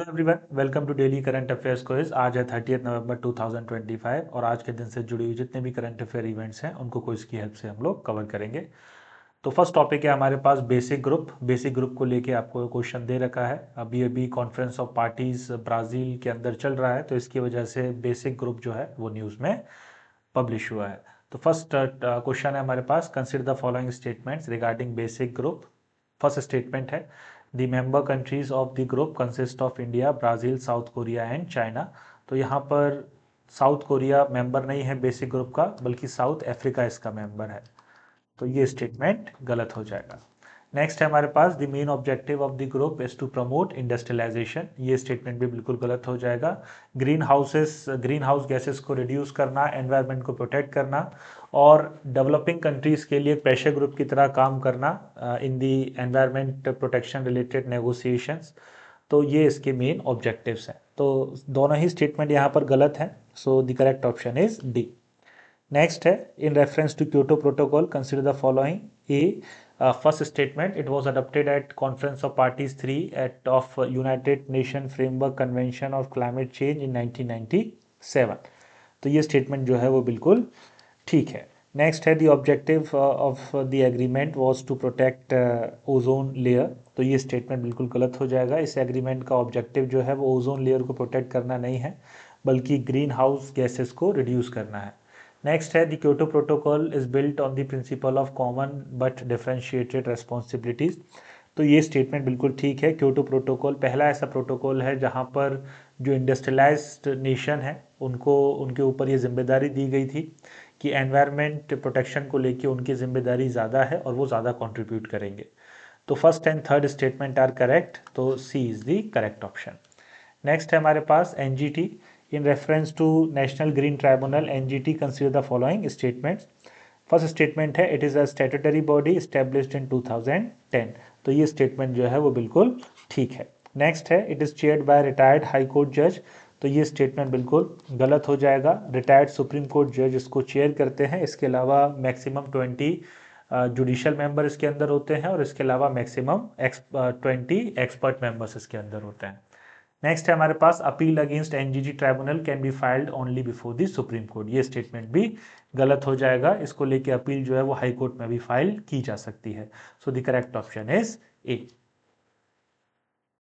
Everyone, welcome to daily current affairs quiz. आज है 30 नवंबर 2025 और आज के दिन से जुड़ी हुई जितने भी करंट अफेयर इवेंट्स हैं उनको क्विज की हेल्प से हम लोग कवर करेंगे। तो फर्स्ट टॉपिक है हमारे पास बेसिक ग्रुप को लेके आपको क्वेश्चन दे रखा है। अभी अभी कॉन्फ्रेंस ऑफ पार्टीज ब्राज़ील के अंदर चल रहा है, तो इसकी वजह से बेसिक ग्रुप जो है वो न्यूज़ में पब्लिश हुआ है। तो फर्स्ट क्वेश्चन है हमारे पास, consider the following statements regarding BASIC group. First statement है, the member countries of the group consist of India, Brazil, South Korea and China. तो यहाँ पर साउथ कोरिया मेंबर नहीं है बेसिक ग्रुप का, बल्कि साउथ अफ्रीका इसका मेंबर है। तो ये स्टेटमेंट गलत हो जाएगा। नेक्स्ट है हमारे पास, the main objective of the group is to promote industrialization. ये स्टेटमेंट भी बिल्कुल गलत हो जाएगा। ग्रीन हाउस गैसेस को रिड्यूस करना, एनवायरनमेंट को प्रोटेक्ट करना और डेवलपिंग कंट्रीज के लिए प्रेशर ग्रुप की तरह काम करना इन दी एनवायरनमेंट प्रोटेक्शन रिलेटेड नेगोशिएशंस। तो ये इसके मेन ऑब्जेक्टिव्स हैं। तो दोनों ही स्टेटमेंट यहाँ पर गलत हैं। So the correct option is D. Next है, in reference to Kyoto protocol consider the following. A, first statement, it was adopted at conference of parties 3 at of United Nation framework convention of climate change in 1997। तो ये statement जो है वो बिल्कुल ठीक है। Next है, the objective of the agreement was to protect ozone layer. तो ये स्टेटमेंट बिल्कुल गलत हो जाएगा। इस एग्रीमेंट का ऑब्जेक्टिव जो है वो ओजोन लेयर को प्रोटेक्ट करना नहीं है, बल्कि ग्रीन हाउस गैसेस को रिड्यूस करना है। नेक्स्ट है, the Kyoto protocol is built on the principle of common but differentiated responsibilities. तो ये स्टेटमेंट बिल्कुल ठीक है। क्योटो प्रोटोकॉल पहला ऐसा प्रोटोकॉल है जहाँ पर जो इंडस्ट्रियलाइज्ड नेशन है उनको उनके ऊपर ये जिम्मेदारी दी गई थी कि एनवायरनमेंट प्रोटेक्शन को लेके उनकी जिम्मेदारी ज़्यादा है और वो ज़्यादा कंट्रीब्यूट करेंगे। तो first and third statement are correct, तो C is the correct option. Next है हमारे पास NGT. In reference to national green tribunal, NGT consider the following statements. First statement है, it is a statutory body established in 2010। तो ये statement जो है वो बिल्कुल ठीक है। नेक्स्ट है, it is chaired by retired high court जज। तो ये स्टेटमेंट बिल्कुल गलत हो जाएगा। रिटायर्ड सुप्रीम कोर्ट जज इसको चेयर करते हैं। इसके अलावा मैक्सिमम 20 जुडिशल मेंबर इसके अंदर होते हैं और इसके अलावा मैक्सिमम 20 एक्सपर्ट मेंबर्स इसके अंदर होते हैं। नेक्स्ट है हमारे पास, appeal against NGT tribunal can be filed only before the supreme court. ये स्टेटमेंट भी गलत हो जाएगा। इसको लेके अपील जो है वो हाई कोर्ट में भी फाइल की जा सकती है। सो the correct option is a.